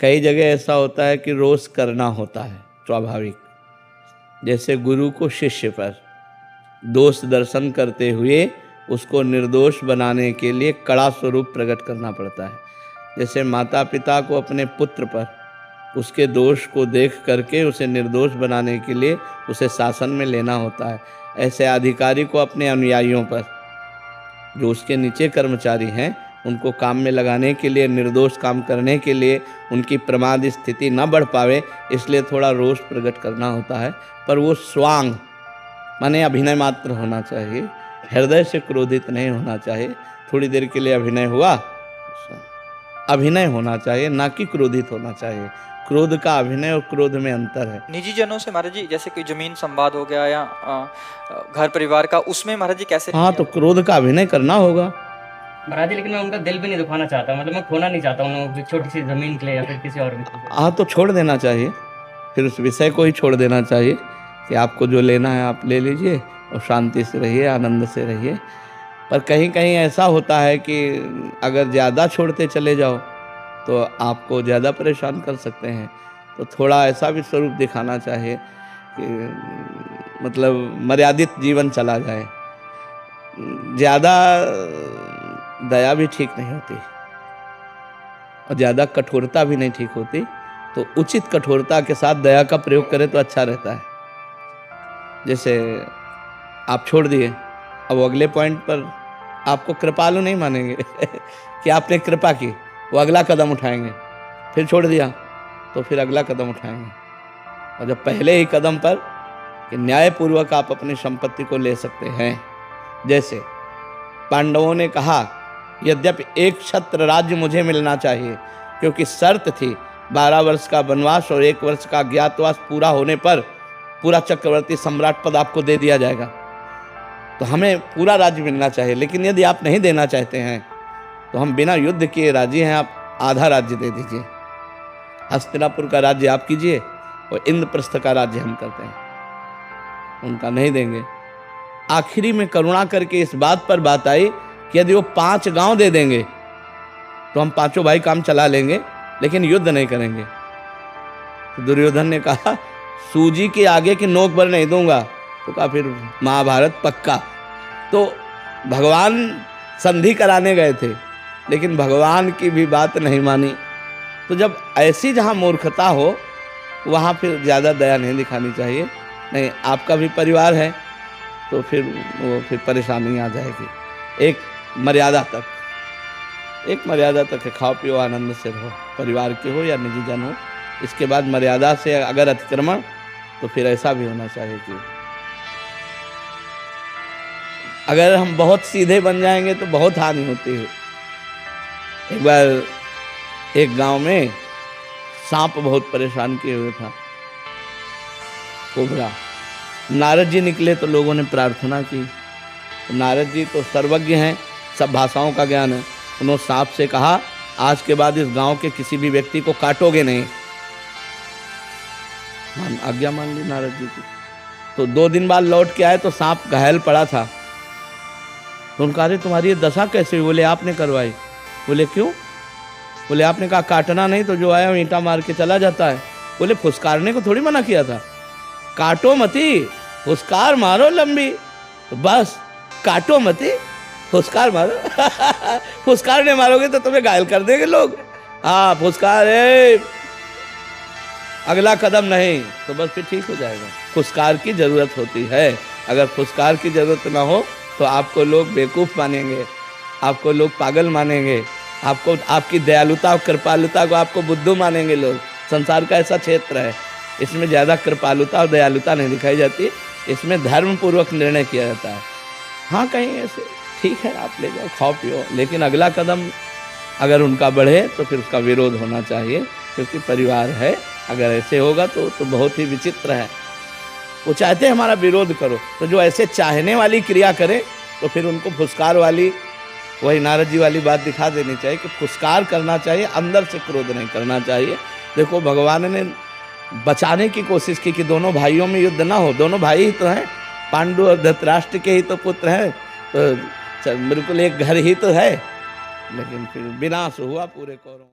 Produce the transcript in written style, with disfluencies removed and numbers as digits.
कई जगह ऐसा होता है कि रोष करना होता है स्वाभाविक, जैसे गुरु को शिष्य पर दोष दर्शन करते हुए उसको निर्दोष बनाने के लिए कड़ा स्वरूप प्रकट करना पड़ता है। जैसे माता पिता को अपने पुत्र पर उसके दोष को देख करके उसे निर्दोष बनाने के लिए उसे शासन में लेना होता है, ऐसे अधिकारी को अपने अनुयायियों पर, जो उसके नीचे कर्मचारी हैं, उनको काम में लगाने के लिए, निर्दोष काम करने के लिए उनकी प्रमाद स्थिति न बढ़ पावे, इसलिए थोड़ा रोष प्रकट करना होता है। पर वो स्वांग माने अभिनय मात्र होना चाहिए, हृदय से क्रोधित नहीं होना चाहिए। थोड़ी देर के लिए अभिनय हुआ, अभिनय होना चाहिए, ना कि क्रोधित होना चाहिए। क्रोध का अभिनय और क्रोध में अंतर है। निजी जनों से महाराज जी, जैसे कोई जमीन संवाद हो गया या घर परिवार का, उसमें महाराज जी कैसे? हाँ, तो क्रोध का अभिनय करना होगा महाराज जी, लेकिन मैं उनका दिल भी नहीं दुखाना चाहता, मतलब मैं खोना नहीं चाहता हूँ छोटी सी जमीन के लिए या फिर किसी और भी। हाँ, तो छोड़ देना चाहिए, फिर उस विषय को ही छोड़ देना चाहिए कि आपको जो लेना है आप ले लीजिए और शांति से रहिए, आनंद से रहिए। पर कहीं कहीं ऐसा होता है कि अगर ज़्यादा छोड़ते चले जाओ तो आपको ज़्यादा परेशान कर सकते हैं। तो थोड़ा ऐसा भी स्वरूप दिखाना चाहिए कि मतलब मर्यादित जीवन चला जाए। ज़्यादा दया भी ठीक नहीं होती और ज़्यादा कठोरता भी नहीं ठीक होती, तो उचित कठोरता के साथ दया का प्रयोग करें तो अच्छा रहता है। जैसे आप छोड़ दिए, अब अगले पॉइंट पर आपको कृपालु नहीं मानेंगे कि आपने कृपा की, वो अगला कदम उठाएंगे। फिर छोड़ दिया तो फिर अगला कदम उठाएंगे। और जब पहले ही कदम पर कि न्यायपूर्वक आप अपनी संपत्ति को ले सकते हैं, जैसे पांडवों ने कहा यद्यपि एक छत्र राज्य मुझे मिलना चाहिए, क्योंकि शर्त थी 12 वर्ष का वनवास और 1 वर्ष का अज्ञातवास पूरा होने पर पूरा चक्रवर्ती सम्राट पद आपको दे दिया जाएगा, तो हमें पूरा राज्य मिलना चाहिए। लेकिन यदि आप नहीं देना चाहते हैं तो हम बिना युद्ध किए राजी हैं, आप आधा राज्य दे दीजिए। हस्तिनापुर का राज्य आप कीजिए और इंद्रप्रस्थ का राज्य हम करते हैं। उनका नहीं देंगे। आखिरी में करुणा करके इस बात पर बात आई कि यदि वो 5 गांव दे देंगे तो हम 5 भाई काम चला लेंगे, लेकिन युद्ध नहीं करेंगे। तो दुर्योधन ने कहा सूजी के आगे की नोक पर नहीं दूंगा, तो कहा फिर महाभारत पक्का। तो भगवान संधि कराने गए थे, लेकिन भगवान की भी बात नहीं मानी। तो जब ऐसी जहाँ मूर्खता हो वहाँ फिर ज़्यादा दया नहीं दिखानी चाहिए। नहीं, आपका भी परिवार है तो फिर परेशानी आ जाएगी। एक मर्यादा तक है, खाओ पियो आनंद से रहो, परिवार के हो या निजी जन हो। इसके बाद मर्यादा से अगर अतिक्रमण, तो फिर ऐसा भी होना चाहिए कि अगर हम बहुत सीधे बन जाएंगे तो बहुत हानि होती है। एक बार एक गांव में सांप बहुत परेशान किए हुए था, कोबरा। नारद जी निकले तो लोगों ने प्रार्थना की। तो नारद जी तो सर्वज्ञ हैं, सब भाषाओं का ज्ञान है। उन्होंने सांप से कहा आज के बाद इस गांव के किसी भी व्यक्ति को काटोगे नहीं। आज्ञा मान ली नारद जी की। तो 2 दिन बाद लौट के आए तो सांप घायल पड़ा था। तो उनका अरे तुम्हारी ये दशा कैसे हुई? बोले आपने करवाई। बोले क्यों? बोले आपने कहा काटना नहीं, तो जो आया ईंटा मार के चला जाता है। बोले फुसकारने को थोड़ी मना किया था, काटो मती, फुसकार मारो लंबी, तो बस काटो मती, फुसकार मारो। फुसकार नहीं मारोगे तो तुम्हें घायल कर देंगे लोग। हाँ, फुसकार है, अगला कदम नहीं, तो बस फिर ठीक हो जाएगा। फुसकार की जरूरत होती है। अगर फुसकार की जरूरत ना हो तो आपको लोग बेवकूफ़ मानेंगे, आपको लोग पागल मानेंगे, आपको आपकी दयालुता और कृपालुता को आपको बुद्धू मानेंगे लोग। संसार का ऐसा क्षेत्र है, इसमें ज़्यादा कृपालुता और दयालुता नहीं दिखाई जाती, इसमें धर्मपूर्वक निर्णय किया जाता है। हाँ, कहीं ऐसे ठीक है आप ले जाओ, खाओ पियो, लेकिन अगला कदम अगर उनका बढ़े तो फिर उसका विरोध होना चाहिए, क्योंकि परिवार है। अगर ऐसे होगा तो बहुत ही विचित्र है। वो चाहते हैं हमारा विरोध करो, तो जो ऐसे चाहने वाली क्रिया करे तो फिर उनको फुसकार वाली, वही नारद जी वाली बात दिखा देनी चाहिए कि फुसकार करना चाहिए, अंदर से क्रोध नहीं करना चाहिए। देखो भगवान ने बचाने की कोशिश की कि दोनों भाइयों में युद्ध ना हो। दोनों भाई ही तो हैं, पांडु और धृतराष्ट्र के ही तो पुत्र हैं, तो बिल्कुल एक घर ही तो है, लेकिन फिर विनाश हुआ पूरे कौरवों।